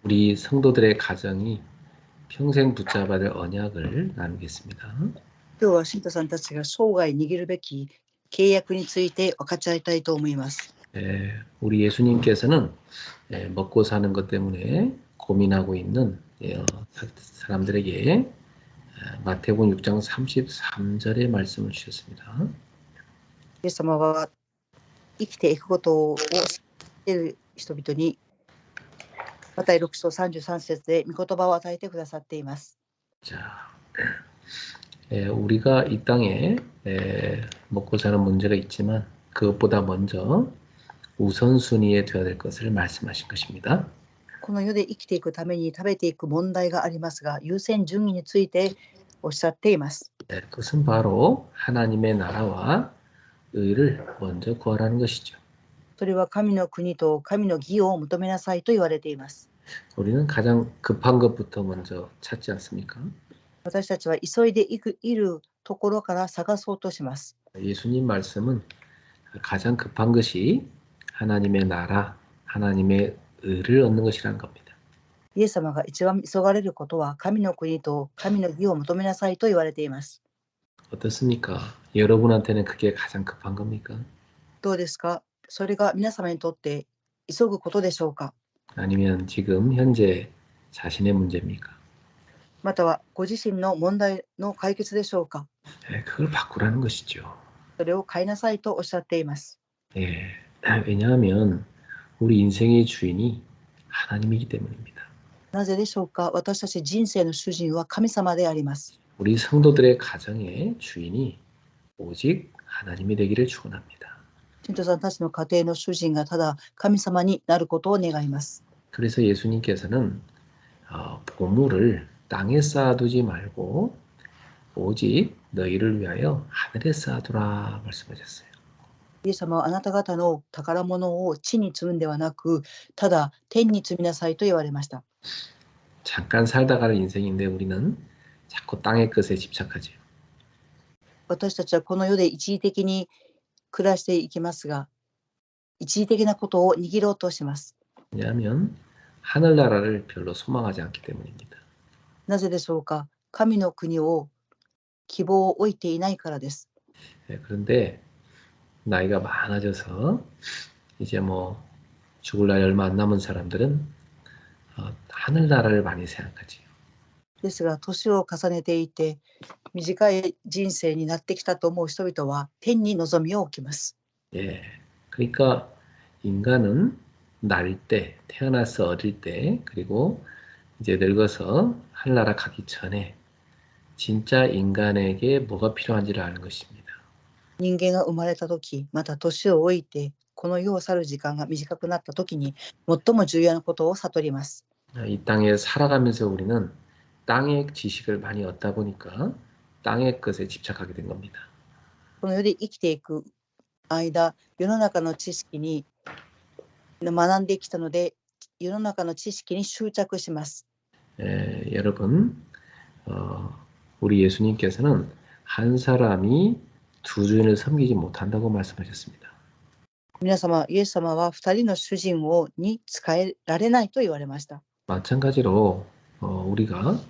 우리 성도들의 가정이 평생 붙잡아야 될 언약을 나누겠습니다. 今日は信徒さんたちが生涯握るべき契約について分かち合いたいと思います。 우리 예수님께서는 먹고 사는 것 때문에 고민하고 있는 사람들에게 마태복음 6장 33절의 말씀을 주셨습니다. イエス様は生きていくことを知っている人々にマタイ6章33節で御言葉を与えてくださっています。 자, 우리가 이 땅에 먹고 사는 문제가 있지만 그것보다 먼저 우선순위에 둬야 될 것을 말씀하신 것입니다. この世で生きていくために食べていく問題がありますが、優先順位についておっしゃっています。 그것은 바로 하나님의 나라와 의를 먼저 구하라는 것이죠. それは神の国と神の義を求めなさいと言われています。 우리는 가장 급한 것부터 먼저 찾지 않습니까? 私たちは急いでいるところから探そうとします。 예수님 말씀은 가장 급한 것이 하나님의 나라, 하나님의 의를 얻는 것이라는 겁니다. イエス様が一番急がれることは神の国と神の義を求めなさいと言われています。 어떻습니까? 여러분한테는 그게 가장 급한 겁니까? どうですか？それが皆様にとって急ぐことでしょうか？ 아니면 지금 현재 자신의 문제입니까? またはご自身の問題の解決でしょうか？ 그걸 바꾸라는 것이죠. それを変えなさいとおっしゃっています。 왜냐하면 우리 인생의 주인이 하나님이기 때문입니다. なぜでしょうか？私たち人生の主人は神様であります。 우리 성도들의 가정의 주인이 오직 하나님이 되기를 축원합니다. 信徒さんたちの家庭の主人がただ神様になることを願います。 그래서 예수님께서는 보물을 땅에 쌓아두지 말고 오직 너희를 위하여 하늘에 쌓아두라 말씀하셨어요. イエス様はあなた方の宝物を地に積むんではなく、ただ天に積みなさいと言われました。 잠깐 살다 가는 인생인데 우리는 자꾸 땅의 것에 집착하지요. 私たちはこの世で一時的に暮らしていきますが、一時的なことを握ろうとします。 왜냐하면 하늘나라를 별로 소망하지 않기 때문입니다. なぜでしょうか？神の国を希望を置いていないからです。 그런데 나이가 많아져서 이제 뭐 죽을 날이 얼마 안 남은 사람들은 하늘나라를 많이 생각하지요. ですが、年を重ねていて、短い人生になってきたと思う人々は天に望みを置きます。 그러니까 인간은 날 때, 태어나서 어릴 때, 그리고 이제 늙어서 하늘나라 가기 전에 진짜 인간에게 뭐가 필요한지를 아는 것입니다. 人間が生まれた時、また年を置いて、この世を去る時間が短くなった時に、最も重要なことを悟ります。 이 땅에 살아가면서 우리는 땅의 지식을 많이 얻다 보니까 땅의 것에 집착하게 된 겁니다. この世で生きていく間、世の中の知識に学んできたので、世の中の知識に執着します。 여러분, 우리 예수님께서는 한 사람이 두 주인을 섬기지 못한다고 말씀하셨습니다. 皆様、イエス様は2人の主人に仕えられないと言われました。 마찬가지로 우리가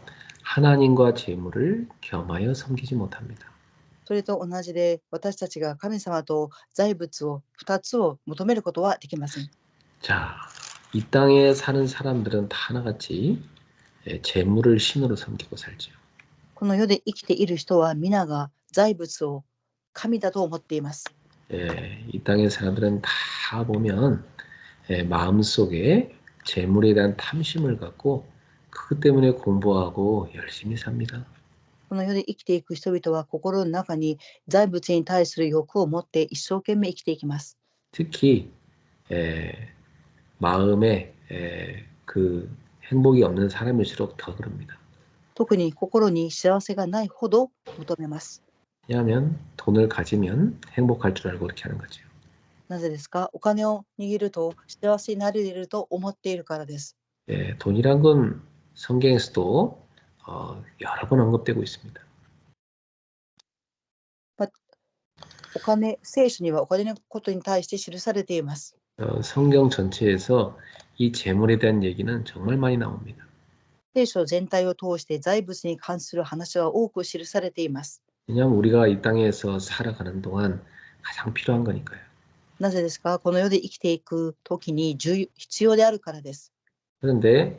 하나님과 재물을 겸하여 섬기지 못합니다. それと同じで、私たちが神様と財物を2つを求めることはできません。 자, 이 땅에 사는 사람들은 다 하나같이 재물을 신으로 섬기고 살지요. この世で生きている人は皆が財物を神だと思っています。 이 땅의 사람들은 다 보면 마음속에 재물에 대한 탐심을 갖고 그것 때문에 공부하고 열심히 삽니다. この世で生きていく人々は心の中に財物に対する欲を持って一生懸命生きていきます。 특히 마음에 그 행복이 없는 사람일수록 더 그럽니다. 特に心に幸せがないほど求めます。 왜냐하면 돈을 가지면 행복할 줄 알고 그렇게 하는 거죠. なぜですか？お金を握ると幸せになれると思っているからです。 돈이란 건 성경에서도 여러 번 언급되고 있습니다. お金、聖書にはお金のことに対して記されています。 성경 전체에서 이 재물에 대한 얘기는 정말 많이 나옵니다. 聖書全体を通して財物に関する話は多く記されています。 왜냐하면 우리가 이 땅에서 살아가는 동안 가장 필요한 거니까요. なぜですか？この世で生きていく時に必要であるからです。 그런데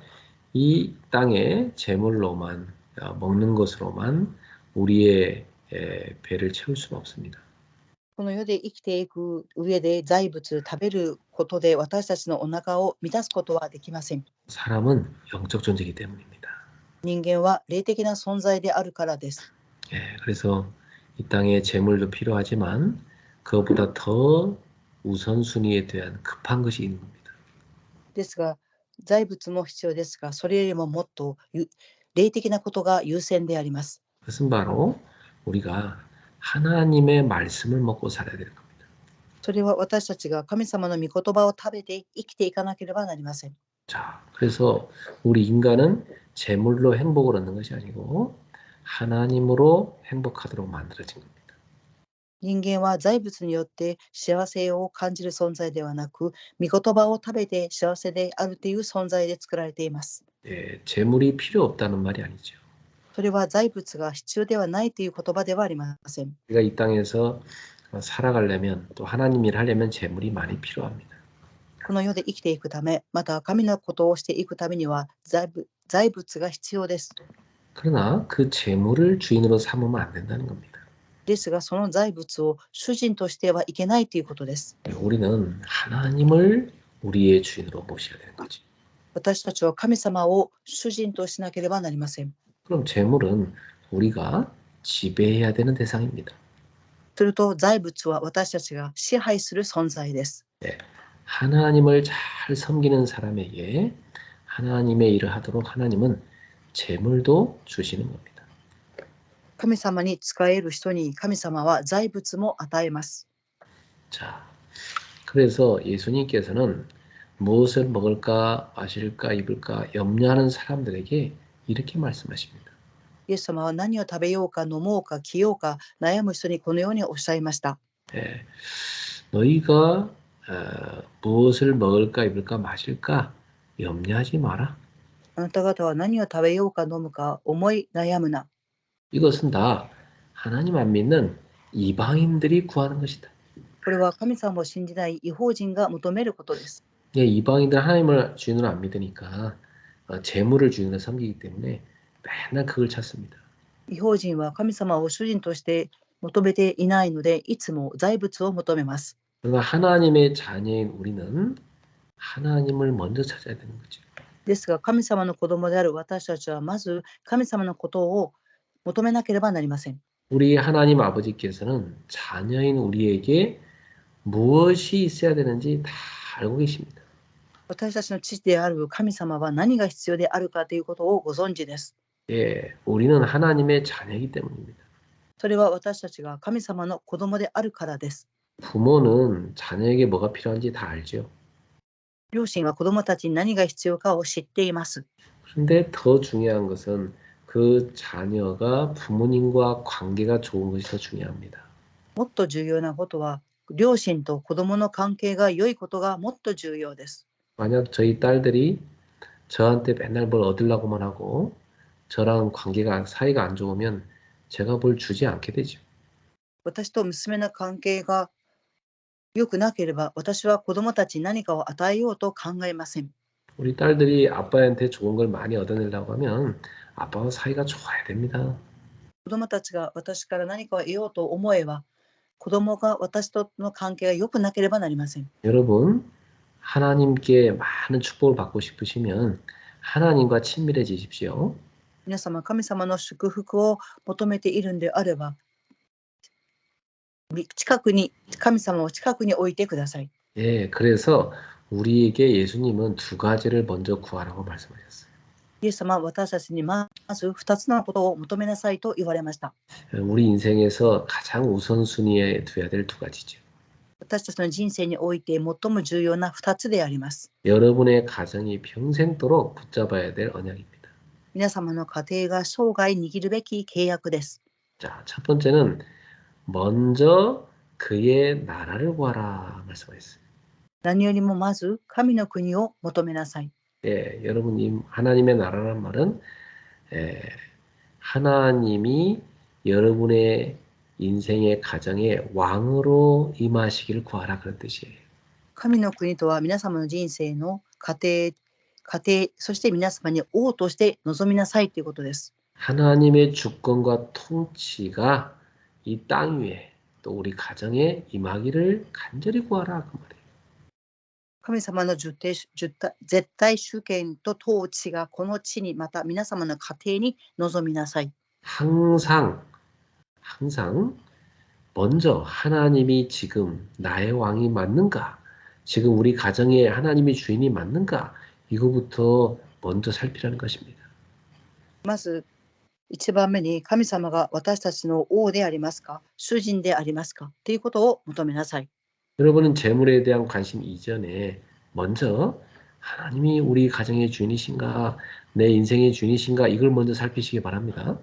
이 땅의 재물로만 먹는 것으로만 우리의 배를 채울 수는 없습니다. この世で生きていく上で財物、食べることで私たちのお腹を満たすことはできません。 사람은 영적 존재이기 때문입니다. 人間は霊的な存在であるからです。 그래서 이 땅의 재물도 필요하지만 그것보다 더 우선순위에 대한 급한 것이 있는 겁니다. ですが、財物も必要ですが、それよりももっと霊的なことが優先であります。 그것은 바로 우리가 하나님의 말씀을 먹고 살아야 되는 겁니다. それは私たちが神様の御言葉を食べて生きていかなければなりません。 자, 그래서 우리 인간은 재물로 행복을 얻는 것이 아니고 하나님으로 행복하도록 만들어진 겁니다. 人間は財物によって幸せを感じる存在ではなく、御言葉を食べて幸せであるという存在で作られています。 재물이 필요 없다는 말이 아니죠. それは財物が必要ではないという言葉ではありません。 우리가 이 땅에서 살아가려면 또 하나님 일을 하려면 재물이 많이 필요합니다. この世で生きていくため、また神のことをしていくためには財物が必要です。 그러나 그 재물을 주인으로 삼으면 안 된다는 겁니다. ですが、その財物を主人としてはいけないということです。 우리는 하나님을 우리의 주인으로 모셔야 되는 거지. 私たちは神様を主人としなければなりません。 그럼 재물은 우리가 지배해야 되는 대상입니다. すると財物は私たちが支配する存在です。 하나님을 잘 섬기는 사람에게 하나님의 일을 하도록 하나님은 재물도 주시는 겁니다. 神様に仕える人に神様は財物も与えます。 자, 그래서 예수님께서는 무엇을 먹을까, 마실까, 입을까 염려하는 사람들에게 이렇게 말씀하십니다. イエス様は何を食べようか飲もうか着ようか悩む人にこのようにおっしゃいました。 너희가 무엇을 먹을까, 입을까, 마실까 염려하지 마라. あなた方は何を食べようか飲むか思い悩むな。 이것은 다 하나님 안 믿는 이방인들이 구하는 것이다. これは神様を信じない異邦人が求めることです。 이방인들 하나님을 주인으로 안 믿으니까 재물을 주인으로 섬기기 때문에 맨날 그걸 찾습니다. 異邦人は神様を主人として求めていないので、いつも財物を求めます。 그러나 하나님의 자녀인 우리는 하나님을 먼저 찾아야 되는 거죠. ですが、神様の子供である私たちはまず神様のことを求めなければなりません。 우리 하나님 아버지께서는 자녀인 우리에게 무엇이 있어야 되는지 다 알고 계십니다. 私たちの父である神様は何が必要であるかということをご存知です。 우리는 하나님의 자녀이기 때문입니다. それは私たちが神様の子供であるからです。 부모는 자녀에게 뭐가 필요한지 다 알죠. 両親は子供たちに何が必要かを知っています。 그런데 더 중요한 것은 그 자녀가 부모님과 관계가 좋은 것이 더 중요합니다. もっと重要なことは、両親と子供の関係が良いことがもっと重要です。 만약 저희 딸들이 저한테 맨날 뭘 얻으려고만 하고 저랑 사이가 안 좋으면 제가 뭘 주지 않게 되죠. 私と娘の関係が良くなければ、私は子供たちに何かを与えようと考えません。 우리 딸들이 아빠한테 좋은 걸 많이 얻어내려고 하면 아빠와 사이가 좋아야 됩니다. 子供たちが私から何かを得ようと思えば、子供が私との関係が良くなければなりません。 여러분, 하나님께 많은 축복을 받고 싶으시면 하나님과 친밀해지십시오. 皆様、神様の祝福を求めているんであれば、神様を近くに置いてください。 그래서 우리에게 예수님은 두 가지를 먼저 구하라고 말씀하셨어요. イエス様は私たちにまず2つのことを求めなさいと言われました。 우리 인생에서 가장 우선순위에 둬야 될 두 가지죠. 私たちの人生において最も重要な2つであります。 여러분의 가정이 평생도록 붙잡아야 될 언약입니다. 皆様の家庭が生涯握るべき契約です。 자, 첫 번째는 먼저 그의 나라를 구하라 말씀하셨어요. 何よりもまず神の国を求めなさい。 예, 여러분, 하나님의 나라란 말은 예, 하나님이 여러분의 인생의 가정에 왕으로 임하시기를 구하라 그런 뜻이에요. 神の国とは皆様の人生の家庭、そして皆様に王として望みなさいということです。 하나님의 주권과 통치가 이 땅 위에 또 우리 가정에 임하기를 간절히 구하라 그 말이에요. 神様の絶対主権と統治がこの地にまた皆様の家庭に望みなさい。 항상 먼저 하나님이 지금 나의 왕이 맞는가? 지금 우리 가정에 하나님이 주인이 맞는가? 이거부터 먼저 살피라는 것입니다. まず一番目に神様が私たちの王でありますか、主人でありますかということを求めなさい。 여러분은 재물에 대한 관심 이전에 먼저 하나님이 우리 가정의 주인이신가, 내 인생의 주인이신가 이걸 먼저 살피시기 바랍니다.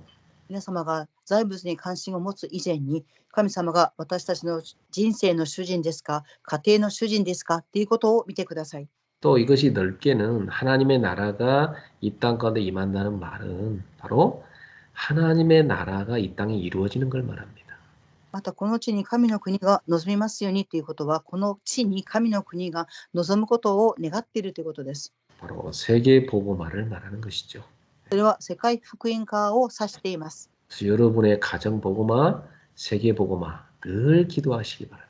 皆様が財物に関心を持つ以前に、神様が私たちの人生の主人ですか、家庭の主人ですかということを見てください。 또 이것이 넓게는 하나님의 나라가 이 땅 가운데 임한다는 말은 바로 하나님의 나라가 이 땅에 이루어지는 걸 말합니다. またこの地に神の国が望みますようにということは、この地に神の国が望むことを願っているということです。 바로 세계 복음화를 말하는 것이죠. それは世界福音化を指しています。 그래서 여러분의 가정 복음화, 세계 복음화 늘 기도하시기 바랍니다.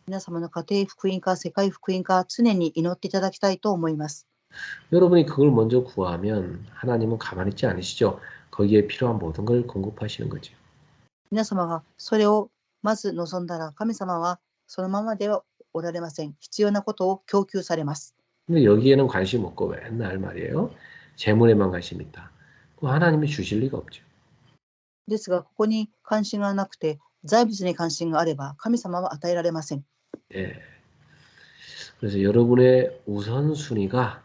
皆様の家庭福音化、世界福音化、常に祈っていただきたいと思います。 여러분이 그걸 먼저 구하면 하나님은 가만히 있지 않으시죠. 거기에 필요한 모든 걸 공급하시는 거죠. 皆様がそれをまず望んだら、神様はそのままではおられません。必要なことを供給されます。 근데 여기에는 관심 없고 맨날 말이에요. 재물에만 관심 있다. 하나님이 주실 리가 없죠. ですが、ここに関心がなくて、財物に関心があれば、神様は与えられません。 예. 그래서 여러분의 우선순위가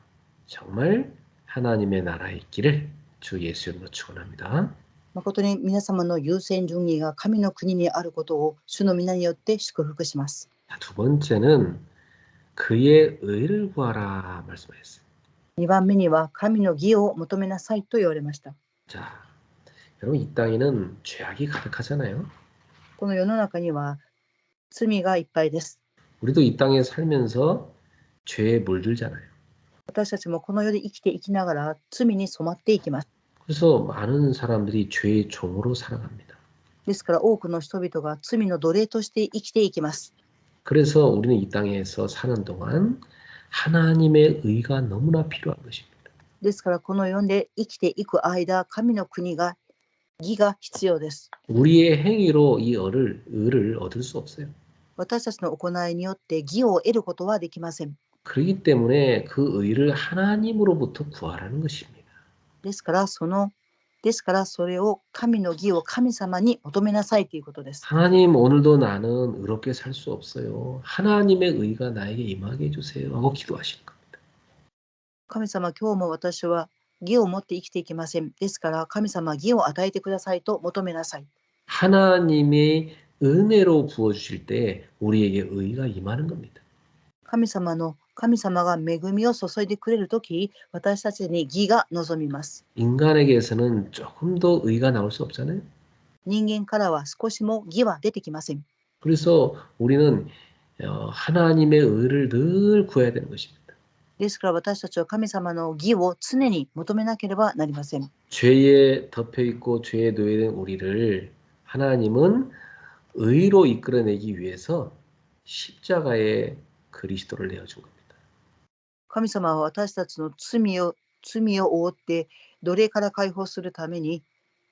정말 하나님의 나라에 있기를 주 예수 이름으로 축원합니다. 誠に皆様の優先順位が神の国にあることを主の皆によって祝福します。 두 번째는 그의 의를 구하라 말씀하셨어요. 2番目には神の義を求めなさいと言われました。 자, 여러분 이 땅에는 죄악이 가득하잖아요. この世の中には罪がいっぱいです。 우리도 이 땅에 살면서 죄에 물들잖아요. 私たちもこの世で生きていきながら罪に染まっていきます。 그래서 많은 사람들이 죄의 종으로 살아갑니다. ですから多くの人々が罪の奴隷として生きていきます。 그래서 우리는 이 땅에서 사는 동안 하나님의 의가 너무나 필요한 것입니다. ですからこの世で生きていく間、神の国が義が必要です。 우리의 행위로 이 의를 얻을 수 없어요. 私たちの行いによって義を得ることはできません。 그렇기 때문에 그 의를 하나님으로부터 구하라는 것입니다. ですからそれを神の義を神様に求めなさいということです。 하나님 오늘도 나는 의롭게 살 수 없어요. 하나님의 의가 나에게 임하게 해주세요 하고 기도하시는 겁니다. 神様、今日も私は義を持って生きていけません。ですから神様、義を与えてくださいと求めなさい。 하나님의 은혜로 부어주실 때 우리에게 의가 임하는 겁니다. 神様が恵みを注いでくれるとき、私たちに義が望みます。 인간에게서는 조금 더 의가 나올 수 없잖아요. 人間からは少しも義は出てきません。 그래서 우리는 하나님의 의를 늘 구해야 되는 것입니다. ですから私たちは神様の義を常に求めなければなりません。 죄에 덮여 있고 죄에 놓여있는 우리를 하나님은 의로 이끌어내기 위해서 십자가에 그리스도를 내어준 겁니다. 神様は私たちの罪を負って奴隷から解放するために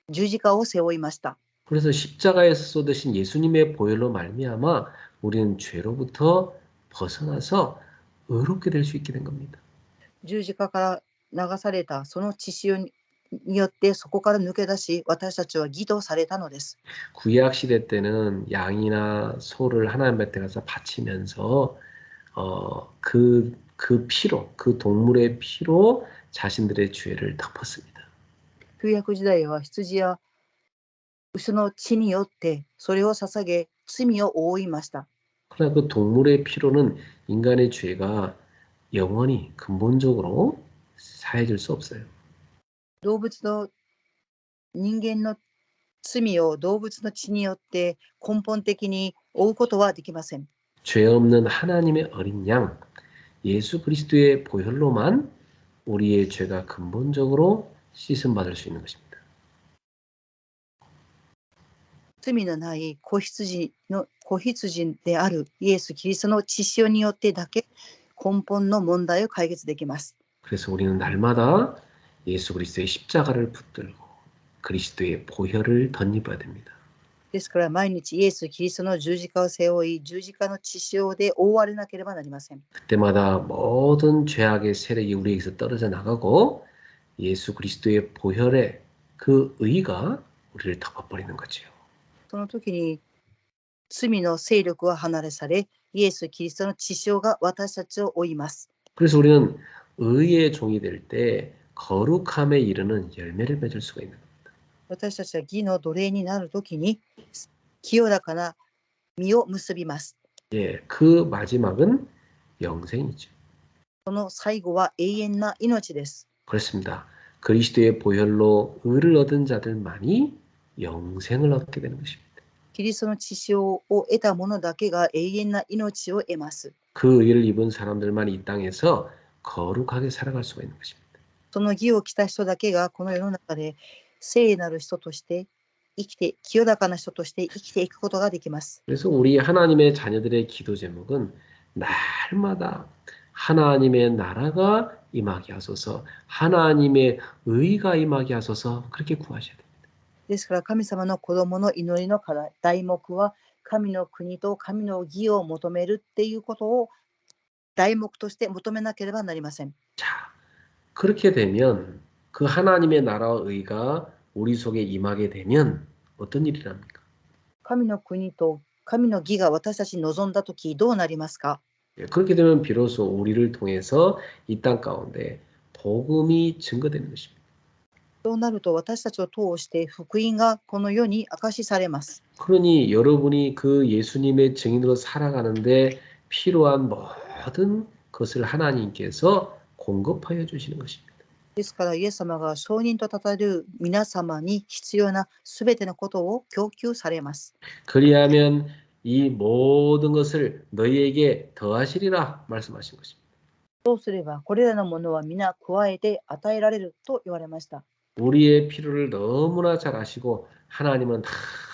十字架を背負いました。 그래서 십자가에서 쏟으신 예수님의 보혈로 말미암아 우리는 죄로부터 벗어나서 의롭게 될 수 있게 된 겁니다. 十字架から流されたその血潮によってそこから抜け出し、私たちは義とされたのです。 구약 시대 때는 양이나 소를 하나님 앞에 가서 바치면서 그 피로, 그 동물의 피로 자신들의 죄를 덮었습니다. 旧約時代は羊や牛の血によってそれを捧げ罪を覆いました。 그러나 그 동물의 피로는 인간의 죄가 영원히 근본적으로 사해질 수 없어요. 動物の人間の罪を動物の血によって根本的に負うことはできません。 죄 없는 하나님의 어린 양, 예수 그리스도의 보혈로만 우리의 죄가 근본적으로 씻음 받을 수 있는 것입니다. 罪のない子羊であるイエス・キリストの血潮によってだけ根本の問題を解決できます。 그래서 우리는 날마다 예수 그리스도의 십자가를 붙들고 그리스도의 보혈을 덧입어야 됩니다. ですから毎日イエス・キリストの十字架を背負い、十字架の血潮で覆われなければなりません。 그때마다 모든 죄악의 세력이 우리에게서 떨어져 나가고 예수 그리스도의 보혈의 그 의가 우리를 덮어버리는 거지요. その時に罪の勢力は離れされ、イエス・キリストの血潮が私たちを追います。 그래서 우리는 의의 종이 될 때 거룩함에 이르는 열매를 맺을 수가 있는 거예요. 私たちは義の奴隷になる時に清らかな実を結びます。 예, 그 마지막은 영생이죠. その最後は永遠な命です。 그렇습니다. 그리스도의 보혈로 의를 얻은 자들만이 영생을 얻게 되는 것입니다. キリストの血潮を得た者だけが永遠な命を得ます。 그 의를 입은 사람들만 이 땅에서 거룩하게 살아갈 수가 있는 것입니다. その義を着た人だけがこの世の中で聖なる人として生きて、清らかな人として生きていくことができます。 그래서 우리 하나님의 자녀들의 기도 제목은 날마다 하나님의 나라가 임하게 하소서, 하나님의 의가 임하게 하소서 그렇게 구하셔야 됩니다. ですから神様の子供の祈りの題目は神の国と神の義を求めるっていうことを題目として求めなければなりません。 자, 그렇게 되면 그 하나님의 나라와 의가 우리 속에 임하게 되면 어떤 일이 납니까? 神の国と神の義が私たちに望んだときどうなりますか？ 그렇게 되면 비로소 우리를 통해서 이 땅 가운데 복음이 증거되는 것입니다. そうなると私たちを通して福音がこの世に明かしされます。 그러니 여러분이 그 예수님의 증인으로 살아가는데 필요한 모든 것을 하나님께서 공급하여 주시는 것입니다. ですからイエス様が証人とたたる皆様に必要なすべてのことを供給されます。 그리하면 이 모든 것을 너희에게 더하시리라 말씀하신 것입니다. そうすればこれらのものは皆加えて与えられると言われました。 우리의 필요를 너무나 잘 아시고 하나님은 다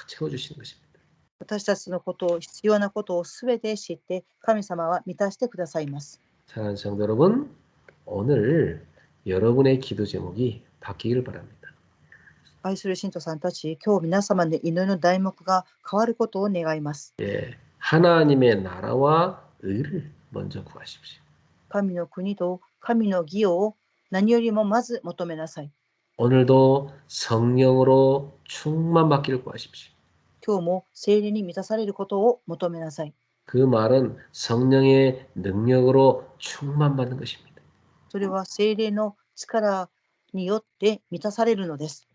채워주시는 것입니다. 私たちのことを必要なことをすべて知って神様は満たしてくださいます。 사랑하는 성도 여러분, 오늘 여러분의 기도 제목이 바뀌기를 바랍니다. 愛する信徒さんたち、今日皆様の祈りの題目が変わることを願います。 예, 하나님의 나라와 의를 먼저 구하십시오. 神の国と神の義を何よりもまず求めなさい。 오늘도 성령으로 충만받기를 구하십시오. 今日も聖霊に満たされることを求めなさい。 그 말은 성령의 능력으로 충만받는 것입니다. それは聖霊の力によって満たされるのです。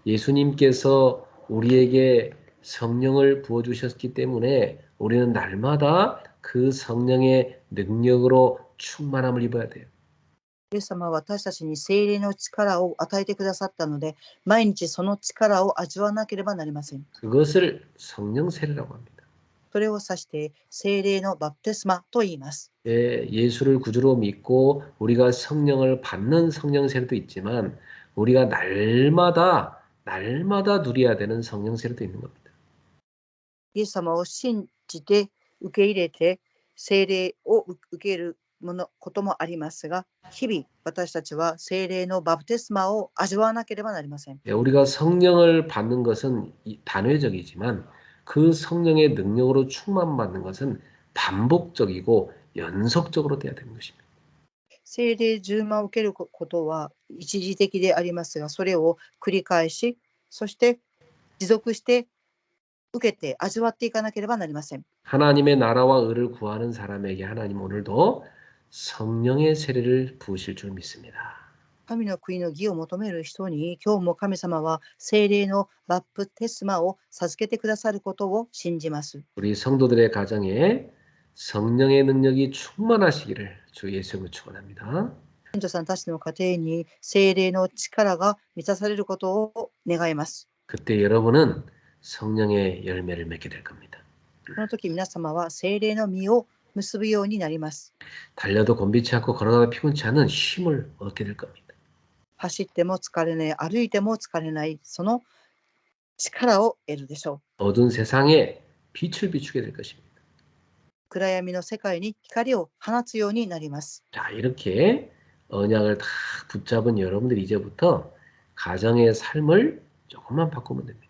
예수님께서 우리에게 성령을 부어주셨기 때문에 우리는 날마다 그 성령의 능력으로 충만함을 입어야 돼요. イエス様は私たちに聖霊の力を与えてくださったので、毎日その力を味わわなければなりません。 그것을 성령 세례라고 합니다. それを指して聖霊のバプテスマと言います。 예, 예수를 구주로 믿고 우리가 성령을 받는 성령 세례도 있지만 우리가 날마다 누려야 되는 성령 세례도 있는 겁니다. イエス様を信じて受け入れて聖霊を受けることもありますが、日々私たちは聖霊のバプテスマを味わわなければなりません。 예, 우리가 성령을 받는 것은 단회적이지만 그 성령의 능력으로 충만받는 것은 반복적이고 연속적으로 돼야 되는 것입니다. 聖霊充満を受けることは一時的でありますが、それを繰り返し、そして持続して受けて味わっていかなければなりません。 하나님의 나라와 의를 구하는 사람에게 하나님 오늘도 성령의 세례를 부으실 줄 믿습니다. 神の国の義を求める人に、今日も神様は聖霊のバプテスマを授けてくださることを信じます。 우리 성도들의 가정에 성령의 능력이 충만하시기를 주 예수님을 축원합니다. 信徒さんたちの家庭に聖霊の力が満たされることを願います。 그때 여러분은 성령의 열매를 맺게 될 겁니다. その時皆様は聖霊の実を結ぶようになります。 달려도 곤비치 않고 걸어가도 피곤치 않은 힘을 얻게 될 겁니다. 走っても疲れない、歩いても疲れない、その力を得るでしょう。 어두운 세상에 빛을 비추게 될 것입니다. 暗闇の世界に光を放つようになります。 자, 이렇게 언약을 다 붙잡은 여러분들이 이제부터 가정의 삶을 조금만 바꾸면 됩니다.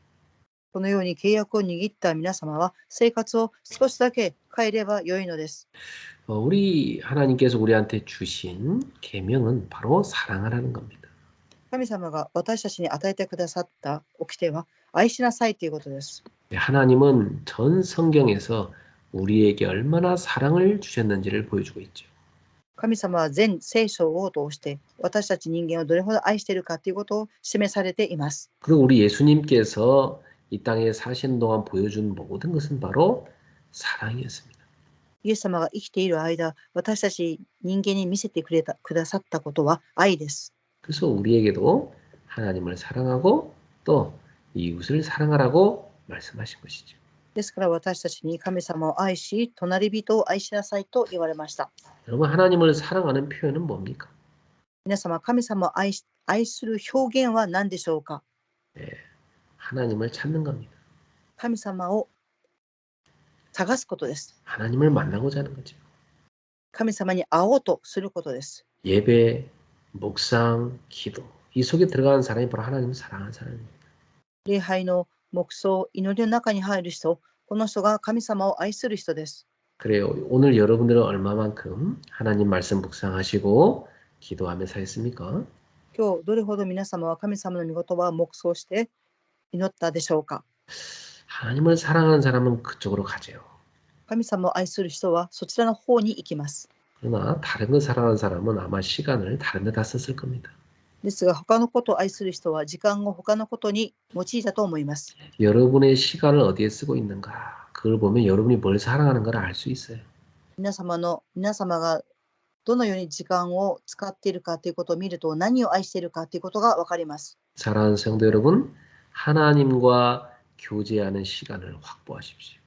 このように契約を握った皆様は生活を少しだけ変えれば良いのです。 우리 하나님께서 우리한테 주신 계명은 바로 사랑하라는 겁니다. 神様が私たちに与えてくださった掟は愛しなさいということです。 하나님은 전 성경에서 우리에게 얼마나 사랑을 주셨는지를 보여주고 있죠. 神様は全聖書を通して私たち人間をどれほど愛しているかということを示されています。 그리고 우리 예수님께서 이 땅에 사시는 동안 보여준 모든 것은 바로 사랑이었습니다. イエス様が生きている間、私たち人間に見せてくださったことは愛です。 그래서 우리에게도 하나님을 사랑하고 또 이웃을 사랑하라고 말씀하신 것이죠. ですから私たちに神様を愛し、隣人を愛しなさいと言われました。 여러분 하나님을 사랑하는 표현은 뭡니까? 皆様、神様を愛する表現は何でしょうか？ 하나님을 찾는 겁니다. 神様を探すことです。 하나님을 만나고자 하는 거죠. 神様に会おうとすることです。 예배, 묵상, 기도 이 속에 들어가는 사람이 바로 하나님을 사랑하는 사람입니다. 礼拝の黙想、祈りの中に入る人、この人が神様を愛する人です。 그래요. 오늘 여러분들은 얼마만큼 하나님 말씀 묵상하시고 기도하면서 했습니까? 今日どれほど皆様は神様の御言葉を黙想して祈ったでしょうか？ 하나님을 사랑하는 사람은 그쪽으로 가죠. 神様を愛する人はそちらの方に行きます。 그러나 다른 걸 사랑하는 사람은 아마 시간을 다른 데다 썼을 겁니다. ですが他のことを愛する人は時間を他のことに用いたと思います。 여러분의 시간을 어디에 쓰고 있는가? 그걸 보면 여러분이 뭘 사랑하는 걸 알 수 있어요. 皆様がどのように時間を使っているかということを見ると、何を愛しているかということがわかります。 사랑하는 성도 여러분, 하나님과 교제하는 시간을 확보하십시오.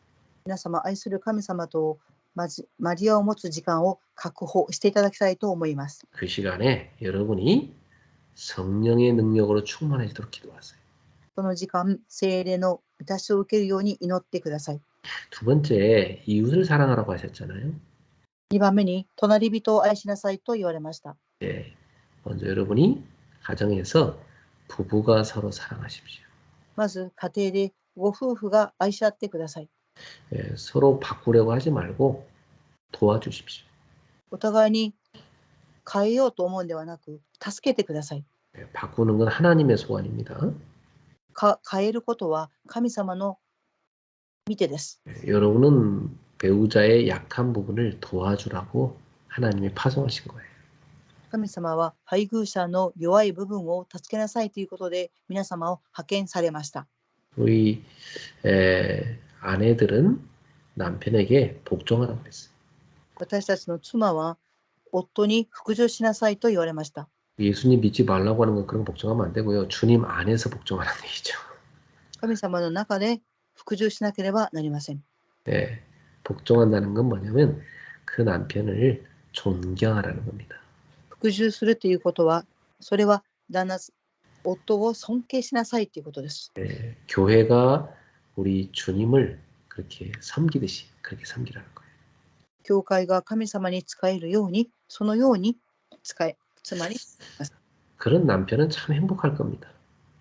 皆様、愛する神様と交わを持つ時間を確保していただきたいと思います。 그 시간에 여러분이 성령의 능력으로 충만해지도록 기도하세요. その時間、聖霊の満たしを受けるように祈ってください。 두 번째, 이웃을 사랑하라고 하셨잖아요. 2番目に、隣人を愛しなさいと言われました。 예, 먼저 여러분이 가정에서 부부가 서로 사랑하십시오. まず、家庭でご夫婦が愛し合ってください。 예, 서로 바꾸려고 하지 말고 도와주십시오. お互いに変えようと思うんではなく、助けてください。 예, 바꾸는 건 하나님의 소원입니다. 変えることは神様の見てです。 예, 여러분은 배우자의 약한 부분을 도와주라고 하나님이 파송하신 거예요. 神様は配偶者の弱い部分を助けなさいということで皆様を派遣されました。 우리 아내들은 남편에게 복종하라고 그랬어요. 私たちの妻は夫に服従しなさいと言われました。 예수님 믿지 말라고 하는 건 그런 거 복종하면 안 되고요. 주님 안에서 복종하라는 얘기죠. 神様の中で服従しなければなりません。 네, 복종한다는 건 뭐냐면 그 남편을 존경하라는 겁니다. 服従するということは、それは夫を尊敬しなさいということです。 네, 교회가 우리 주님을 그렇게 섬기듯이 그렇게 섬기라는 거예요. 教会が神様に仕えるように、そのようにつまり 그런 남편은 참 행복할 겁니다.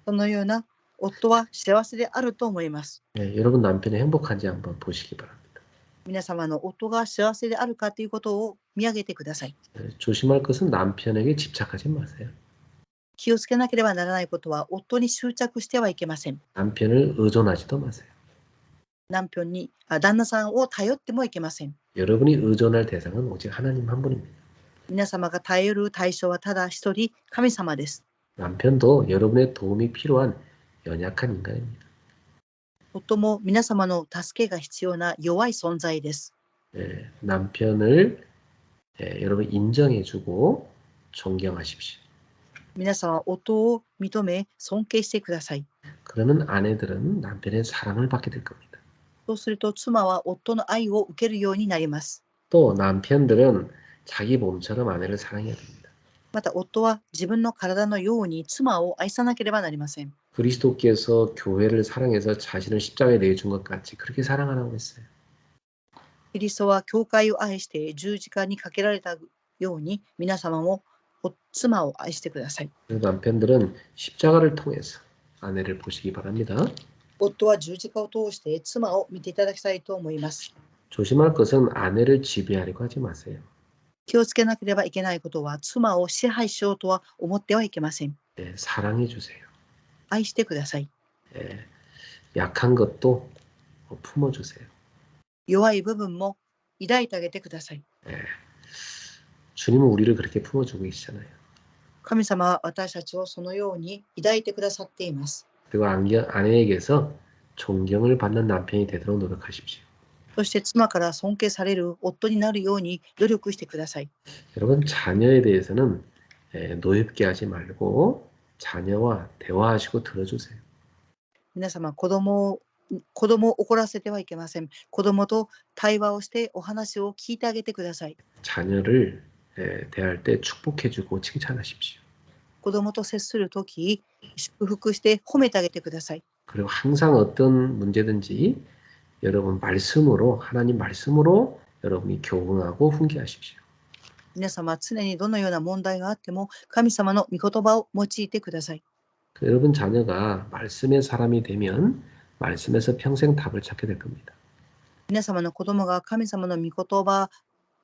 そのような夫は幸せであると思います。 네, 여러분 남편이 행복한지 한번 보시기 바랍니다. 皆様の夫が幸せであるかということを見上げてください。 네, 조심할 것은 남편에게 집착하지 마세요. 気をつけなければならないことは夫に執着してはいけません。 남편을 의존하지도 마세요. 旦那さんを頼ってもいけません。 여러분이 의존할 대상은 오직 하나님 한 분입니다. 皆様が頼る対象はただ一人、神様です。 남편도 여러분의 도움이 필요한 연약한 인간입니다. 夫も皆様の助けが必要な弱い存在です。 남편을 여러분 인정해주고 존경하십시오. 皆さんは夫を認め、尊敬してください。 그러면 아내들은 남편의 사랑을 받게 될 겁니다. そうすると妻は夫の愛を受けるようになります。 또 남편들은 자기 몸처럼 아내를 사랑해야 됩니다. また夫は自分の体のように妻を愛さなければなりません。 그리스도께서 교회를 사랑해서 자신을 십자가에 내준 것 같이 그렇게 사랑하라고 했어요. キリストは教会を愛して十字架にかけられたように皆様も妻を愛してください。 그래서 남편들은 십자가를 통해서 아내를 보시기 바랍니다. 夫は十字架を通して妻を見ていただきたいと思います。 조심할 것은 아내를 지배하려고 하지 마세요. 気をつけなければいけないことは妻を支配しようとは思ってはいけません。 사랑해 주세요. 愛してください。 약한 것도 품어주세요. 弱い部分も抱いてあげてください。 주님은 우리를 그렇게 품어주고 계시잖아요. 神様は私たちをそのように抱いてくださっています。 그리고 아내에게서 존경을 받는 남편이 되도록 노력하십시오. そして妻から尊敬される夫になるように努力してください。 여러분 자녀에 대해서는 노엽게 하지 말고 자녀와 대화하시고 들어주세요. 皆様、子供を怒らせてはいけません。子供と対話をしてお話を聞いてあげてください。 자녀를 대할 때 축복해주고 칭찬하십시오. 子供と接するとき、祝福して褒めてあげてください。 그리고 항상 어떤 문제든지 여러분 말씀으로 하나님 말씀으로 여러분이 교훈하고 훈계하십시오. 皆様、常にどのような問題があっても神様の御言葉を用いてください。 여러분 자녀가 말씀의 사람이 되면 말씀에서 평생 답을 찾게 될 겁니다. 皆様の子供が神様の御言葉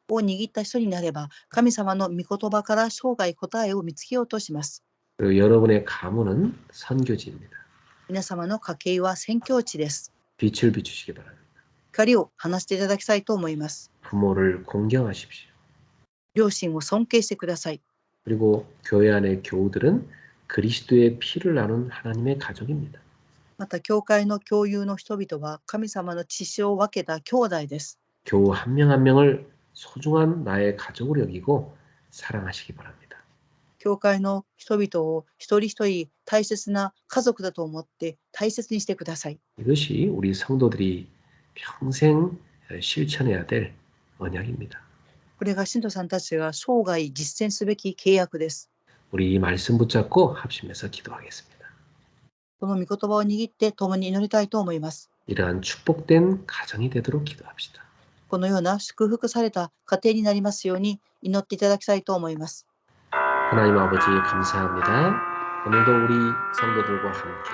を握った人になれば、神様の御言葉から生涯答えを見つけようとします。 그리고 여러분의 가문은 선교지입니다. 皆様の家系は宣教地です。 빛을 비추시기 바랍니다. 光を話していただきたいと思います。 부모를 공경하십시오. 両親を尊敬してください。 그리고 교회 안의 교우들은 그리스도의 피를 나눈 하나님의 가족입니다. また、教会の共有の人々は神様の血潮を分けた兄弟です。 교우 한 명 한 명을 소중한 나의 가족으로 여기고 사랑하시기 바랍니다. 教会の人々を一人一人大切な家族だと思って大切にしてください。 이것이 우리 성도들이 평생 실천해야 될 언약입니다. これが信徒さんたちが生涯実践すべき契約です。 우리 이 말씀 붙잡고 합심해서 기도하겠습니다. この御言葉を握って共に祈りたいと思います。 이러한 축복된 가정이 되도록 기도합시다. このような祝福された家庭になりますように祈っていただきたいと思います。 하나님 아버지 감사합니다. 오늘도 우리 성도들과 함께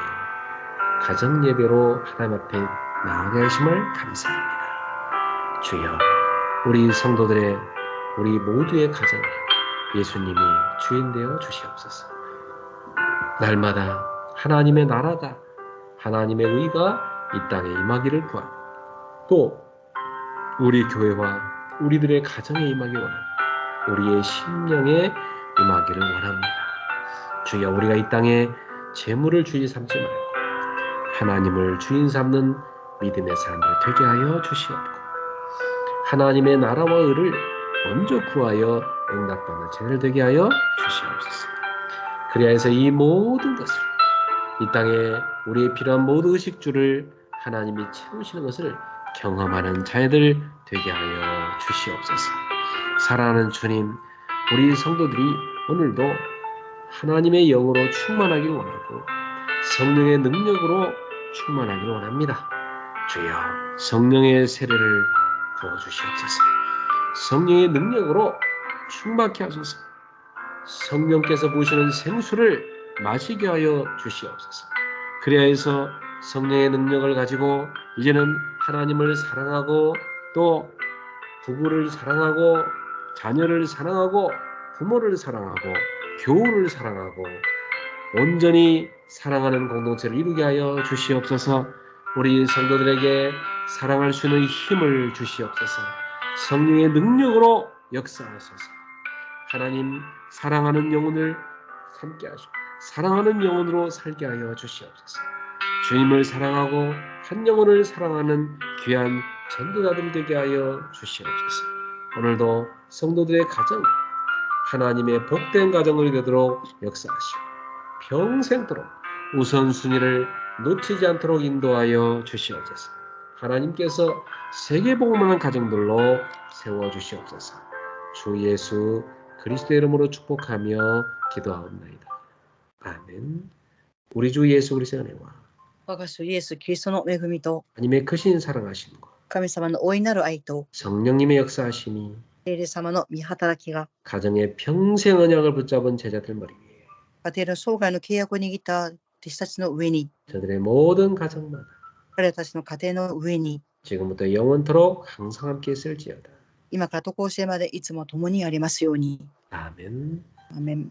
가정 예배로 하나님 앞에 나아가 하심을 감사합니다. 주여 우리 성도들의 우리 모두의 가정에 예수님이 주인 되어 주시옵소서. 날마다 하나님의 나라가 하나님의 의가 이 땅에 임하기를 구하고 또 우리 교회와 우리들의 가정에 임하기 원하고 우리의 심령에 임하기를 원합니다. 주여 우리가 이 땅에 재물을 주인 삼지 말고 하나님을 주인 삼는 믿음의 사람들 되게 하여 주시옵고 하나님의 나라와 의를 먼저 구하여 응답받는 자들 되게 하여 주시옵소서. 그리하여서 이 모든 것을 이 땅에 우리의 필요한 모든 의식주를 하나님이 채우시는 것을 경험하는 자들 되게 하여 주시옵소서. 사랑하는 주님, 우리 성도들이 오늘도 하나님의 영으로 충만하기를 원하고 성령의 능력으로 충만하기를 원합니다. 주여 성령의 세례를 부어주시옵소서. 성령의 능력으로 충만케 하소서. 성령께서 부으시는 생수를 마시게 하여 주시옵소서. 그리하여서 성령의 능력을 가지고 이제는 하나님을 사랑하고 또 부부를 사랑하고 자녀를 사랑하고 부모를 사랑하고 교우를 사랑하고 온전히 사랑하는 공동체를 이루게 하여 주시옵소서. 우리 성도들에게 사랑할 수 있는 힘을 주시옵소서. 성령의 능력으로 역사하소서. 하나님 사랑하는 영혼을 삼게 하시고 사랑하는 영혼으로 살게 하여 주시옵소서. 주님을 사랑하고 한 영혼을 사랑하는 귀한 전도자들 되게 하여 주시옵소서. 오늘도 성도들의 가정, 하나님의 복된 가정을 되도록 역사하시고 평생도록 우선순위를 놓치지 않도록 인도하여 주시옵소서. 하나님께서 세계복음하는 가정들로 세워주시옵소서. 주 예수 그리스도의 이름으로 축복하며 기도하옵나이다. 아멘. 우리 주 예수 그리스도의 은혜와 我が主イエス・キリストの恵みと 하나님의 크신 사랑하심과 神様の大いなる愛と 성령님의 역사하심이 聖霊様の御働きが 가정의 평생 언약을 붙잡은 제자들 머리 위에 家庭の生涯の契約を握った弟子たちの上に 저들의 모든 가정마다 彼らたちの家庭の上に 지금부터 영원토록 항상 함께 있을지어다. 今からとこうしてまでいつも共にありますように。 아멘. アーメン。